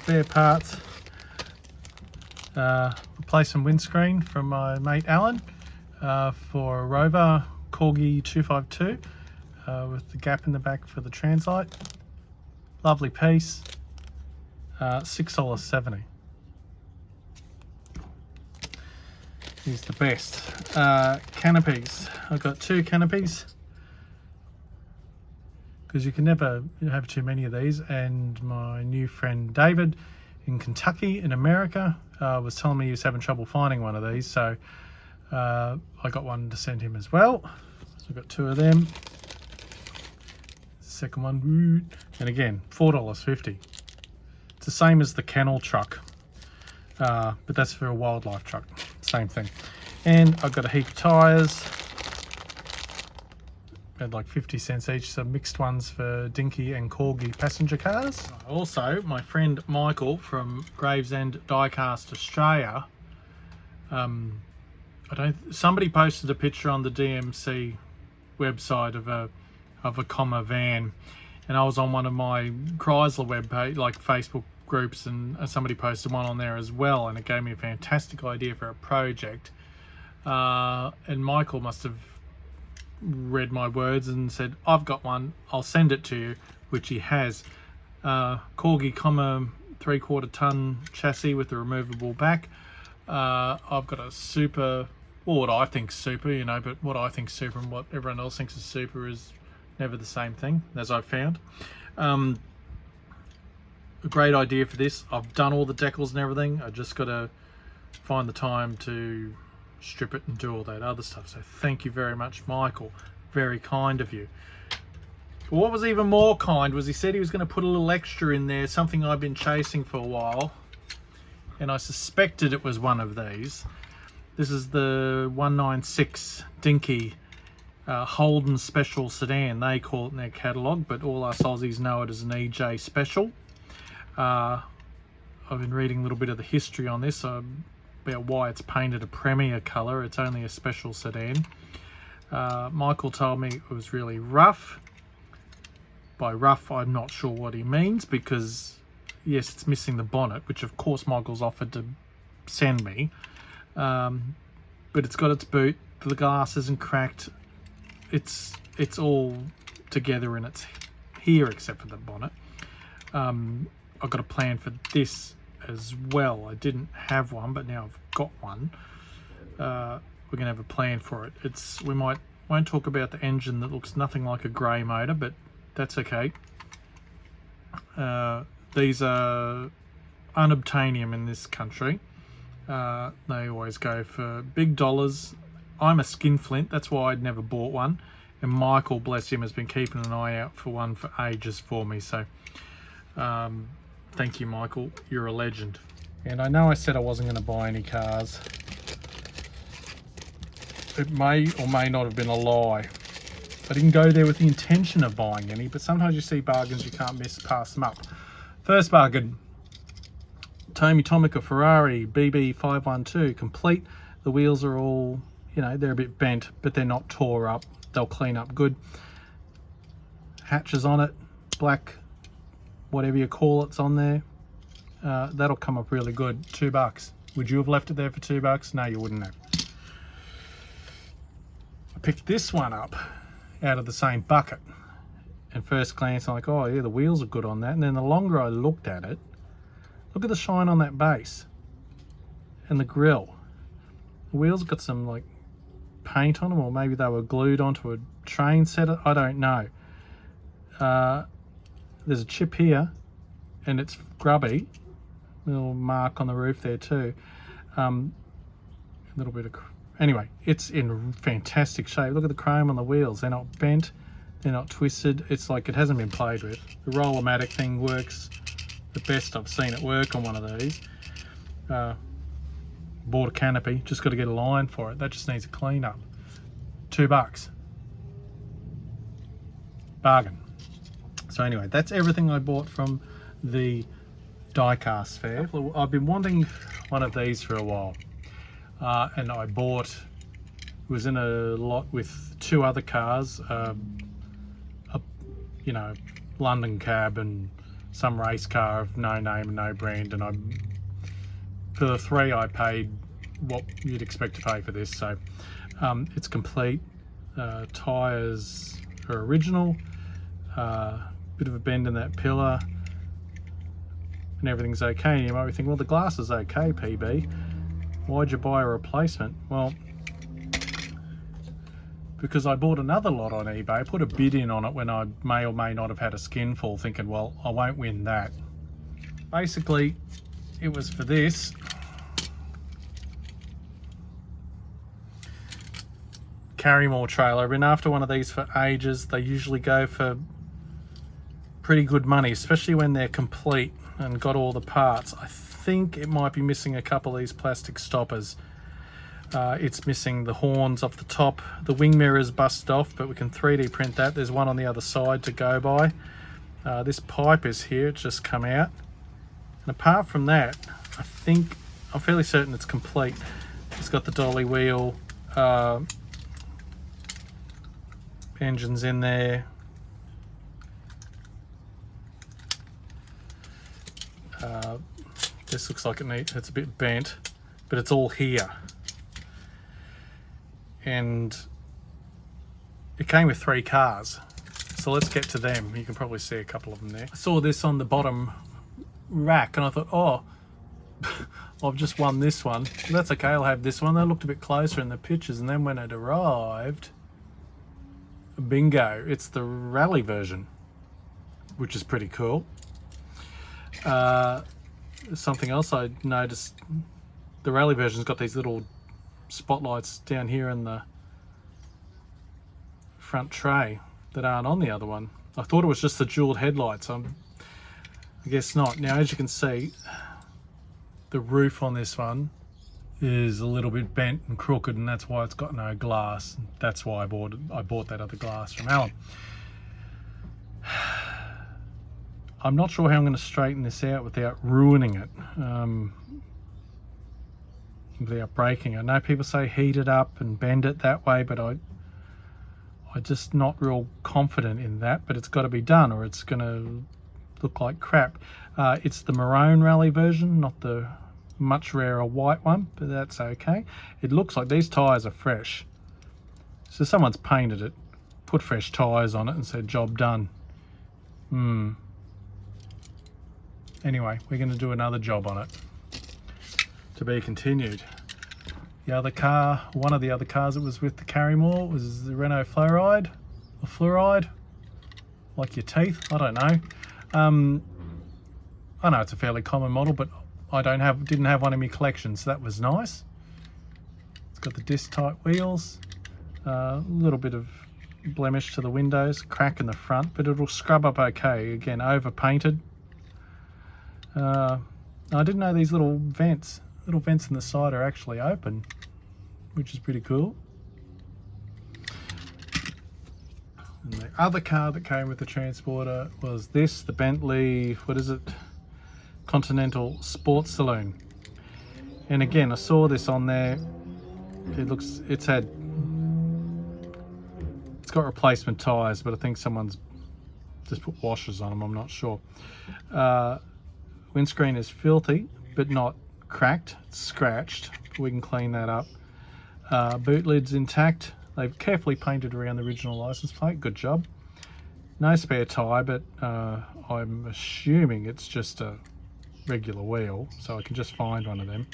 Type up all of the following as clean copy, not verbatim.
spare parts. Replace some windscreen from my mate Alan for a Rover Corgi 252 with the gap in the back for the translight. Lovely piece. $6.70. Here's the best. Canopies. I've got 2 canopies because you can never have too many of these, and my new friend David in Kentucky in America was telling me he was having trouble finding one of these, so I got one to send him as well. So I've got 2 of them. Second one, and again $4.50. It's the same as the kennel truck, but that's for a wildlife truck. Same thing. And I've got a heap of tyres at like 50 cents each, so mixed ones for dinky and corgi passenger cars. Also, my friend Michael from Gravesend Diecast Australia, somebody posted a picture on the DMC website of a comma van, and I was on one of my Chrysler webpage, like Facebook groups, and somebody posted one on there as well, and it gave me a fantastic idea for a project. And Michael must have read my words and said, I've got one, I'll send it to you, which he has. Corgi comma 3/4 ton chassis with a removable back. I've got a super, or what I think super, you know, but what I think super and what everyone else thinks is super is never the same thing, as I've found. A great idea for this. I've done all the decals and everything. I just got to find the time to strip it and do all that other stuff. So thank you very much, Michael. Very kind of you. What was even more kind was he said he was going to put a little extra in there, something I've been chasing for a while, and I suspected it was one of these. This is the 196 Dinky Holden Special Sedan. They call it in their catalogue, but all us Aussies know it as an EJ Special. I've been reading a little bit of the history on this, about why it's painted a premier colour. It's only a special sedan. Michael told me it was really rough. By rough, I'm not sure what he means, because yes, it's missing the bonnet, which of course Michael's offered to send me. But it's got its boot, the glass isn't cracked, it's all together and it's here except for the bonnet. I've got a plan for this as well. I didn't have one, but now I've got one. We're gonna have a plan for it. We won't talk about the engine that looks nothing like a grey motor, but that's okay. These are unobtainium in this country. They always go for big dollars. I'm a skinflint, that's why I'd never bought one, and Michael, bless him, has been keeping an eye out for one for ages for me. So thank you, Michael, you're a legend. And I know I said I wasn't going to buy any cars. It may or may not have been a lie. I didn't go there with the intention of buying any, but sometimes you see bargains, you can't pass them up. First bargain, Tommy Tomica Ferrari BB512, complete. The wheels are all, you know, they're a bit bent, but they're not tore up. They'll clean up good. Hatches on it, black, whatever you call it's on there. That'll come up really good. $2. Would you have left it there for $2? No, you wouldn't have. I picked this one up out of the same bucket, and first glance I'm like, oh yeah, the wheels are good on that. And then the longer I looked at it, look at the shine on that base and the grille. The wheels have got some like paint on them, or maybe they were glued onto a train set. I don't know. There's a chip here and it's grubby. Little mark on the roof there too. A little bit of, anyway, it's in fantastic shape. Look at the chrome on the wheels. They're not bent, they're not twisted. It's like it hasn't been played with. The roll-o-matic thing works the best I've seen it work on one of these. Bought a canopy, just got to get a line for it. That just needs a clean up. $2. Bargain. So anyway, that's everything I bought from the Diecast fair. I've been wanting one of these for a while, and I bought, it was in a lot with 2 other cars, you know, London cab and some race car of no name and no brand, and for the 3 I paid what you'd expect to pay for this. So it's complete. Tyres are original. Bit of a bend in that pillar, and everything's okay. And you might be thinking, well, the glass is okay, PB. Why'd you buy a replacement? Well, because I bought another lot on eBay, put a bid in on it when I may or may not have had a skinful, thinking, well, I won't win that. Basically, it was for this. Carrymore trailer. I've been after one of these for ages. They usually go for pretty good money, especially when they're complete and got all the parts. I think it might be missing a couple of these plastic stoppers. It's missing the horns off the top. The wing mirror's busted off, but we can 3D print that. There's one on the other side to go by. This pipe is here, it's just come out. And apart from that, I'm fairly certain it's complete. It's got the dolly wheel, engines in there. This looks like it's a bit bent, but it's all here. And it came with 3 cars. So let's get to them. You can probably see a couple of them there. I saw this on the bottom rack and I thought, oh, I've just won this one. That's okay, I'll have this one. They looked a bit closer in the pictures, and then when it arrived, bingo, it's the rally version, which is pretty cool. Something else I noticed, the rally version's got these little spotlights down here in the front tray that aren't on the other one. I thought it was just the jeweled headlights. I guess not. Now, as you can see, the roof on this one is a little bit bent and crooked, and that's why it's got no glass. That's why I bought that other glass from Alan. I'm not sure how I'm going to straighten this out without ruining it, without breaking. I know people say heat it up and bend it that way, but I'm just not real confident in that. But it's got to be done, or it's going to look like crap. It's the maroon rally version, not the much rarer white one, but that's okay. It looks like these tyres are fresh, so someone's painted it, put fresh tyres on it and said job done. Anyway, we're going to do another job on it, to be continued. The other car, one of the other cars that was with the Carrymore, was the Renault Fluoride, or Fluoride, like your teeth, I don't know. I know it's a fairly common model, but I didn't have one in my collection, so that was nice. It's got the disc type wheels, a little bit of blemish to the windows, crack in the front, but it'll scrub up okay. Again, over painted. I didn't know these little vents in the side are actually open, which is pretty cool. And the other car that came with the transporter was this, the Bentley, what is it? Continental Sports Saloon. And again, I saw this on there. It's got replacement tyres, but I think someone's just put washers on them, I'm not sure. Windscreen is filthy, but not cracked, it's scratched. We can clean that up. Boot lid's intact. They've carefully painted around the original license plate, good job. No spare tyre, but I'm assuming it's just a regular wheel, so I can just find one of them.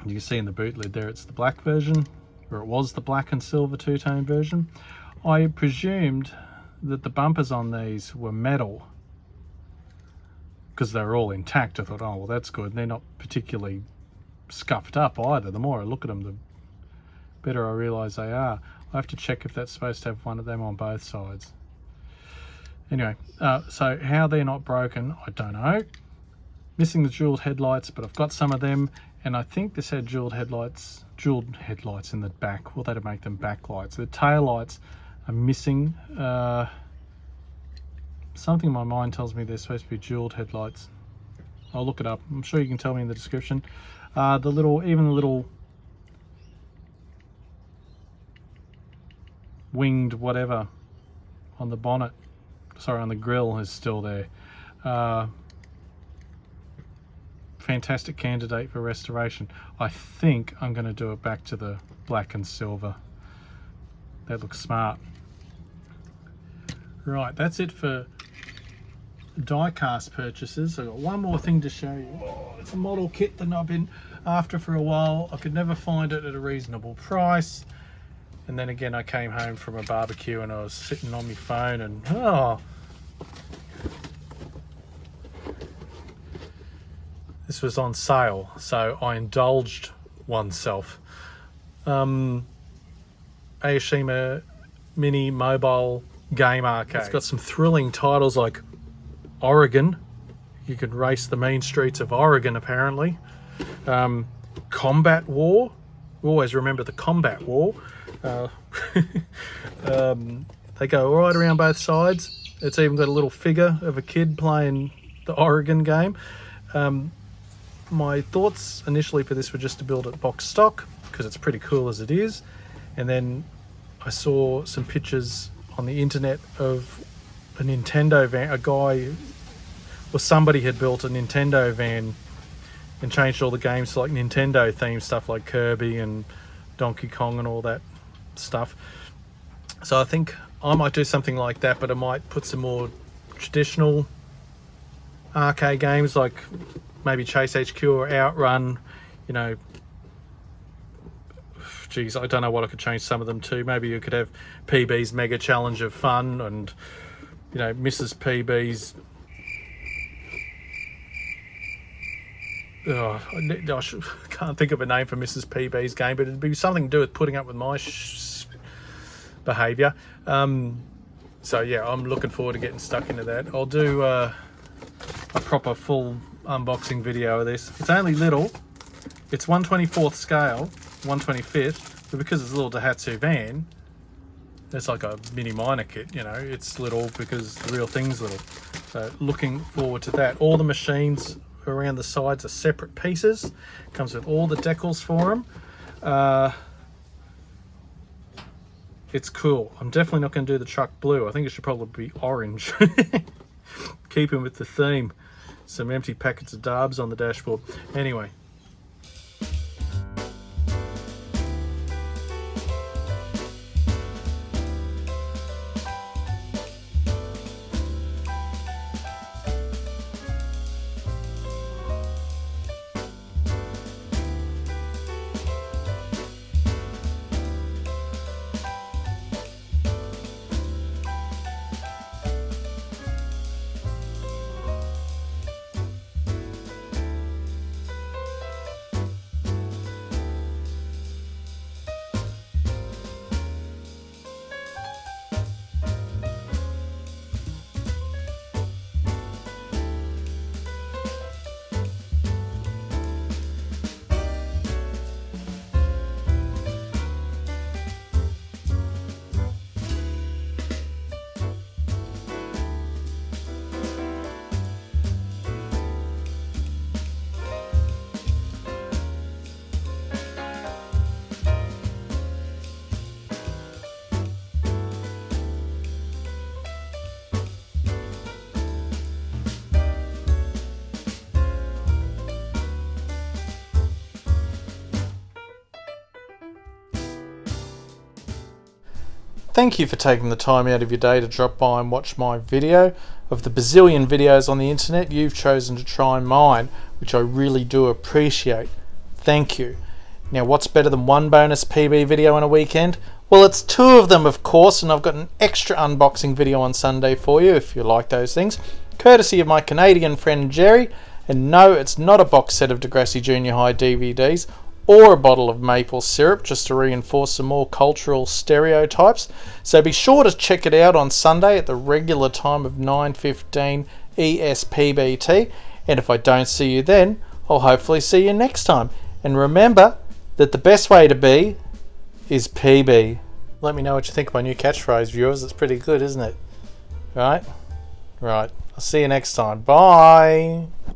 You can see in the boot lid there, it's the black version, or it was the black and silver two-tone version. I presumed that the bumpers on these were metal, because they're all intact. I thought, oh well, that's good. They're not particularly scuffed up either. The more I look at them, the better I realise they are. I have to check if that's supposed to have one of them on both sides. Anyway, so how they're not broken, I don't know. Missing the jeweled headlights, but I've got some of them, and I think this had jeweled headlights in the back. Well, that'd make them backlights. The tail lights are missing. Something in my mind tells me they're supposed to be jeweled headlights. I'll look it up. I'm sure you can tell me in the description. Even the little winged whatever on the bonnet sorry, on the grill is still there. Fantastic candidate for restoration. I think I'm going to do it back to the black and silver. That looks smart. Right, that's it for die-cast purchases. I've got one more thing to show you. Oh, it's a model kit that I've been after for a while. I could never find it at a reasonable price. And then again, I came home from a barbecue and I was sitting on my phone and this was on sale, so I indulged oneself. Aoshima Mini Mobile Game Arcade. It's got some thrilling titles like Oregon. You could race the mean streets of Oregon, apparently. Combat War. Always remember the Combat War. They go right around both sides. It's even got a little figure of a kid playing the Oregon game. My thoughts initially for this were just to build it box stock because it's pretty cool as it is, and then I saw some pictures on the internet of a Nintendo van. A guy or somebody had built a Nintendo van and changed all the games to like Nintendo themed stuff like Kirby and Donkey Kong and all that stuff. So I think I might do something like that, but I might put some more traditional arcade games like maybe Chase HQ or Outrun. You know, geez, I don't know what I could change some of them to. Maybe you could have PB's Mega Challenge of Fun and, you know, Mrs. PB's. Oh, I can't think of a name for Mrs. PB's game, but it'd be something to do with putting up with my behaviour. So yeah, I'm looking forward to getting stuck into that. I'll do a proper full unboxing video of this. It's only little. It's 1/24th scale, 1/25th, but because it's a little Daihatsu van, it's like a mini minor kit, you know. It's little because the real thing's little. So looking forward to that. All the machines around the sides are separate pieces. Comes with all the decals for them. It's cool. I'm definitely not going to do the truck blue. I think it should probably be orange. Keeping with the theme. Some empty packets of darbs on the dashboard. Anyway. Thank you for taking the time out of your day to drop by and watch my video. Of the bazillion videos on the internet, you've chosen to try mine, which I really do appreciate. Thank you. Now, what's better than one bonus PB video in a weekend? Well, it's two of them, of course, and I've got an extra unboxing video on Sunday for you if you like those things, courtesy of my Canadian friend Jerry. And no, it's not a box set of Degrassi Junior High DVDs or a bottle of maple syrup, just to reinforce some more cultural stereotypes. So be sure to check it out on Sunday at the regular time of 9:15 ESPBT. And if I don't see you then, I'll hopefully see you next time. And remember that the best way to be is PB. Let me know what you think of my new catchphrase, viewers. It's pretty good, isn't it? Right? Right. I'll see you next time. Bye.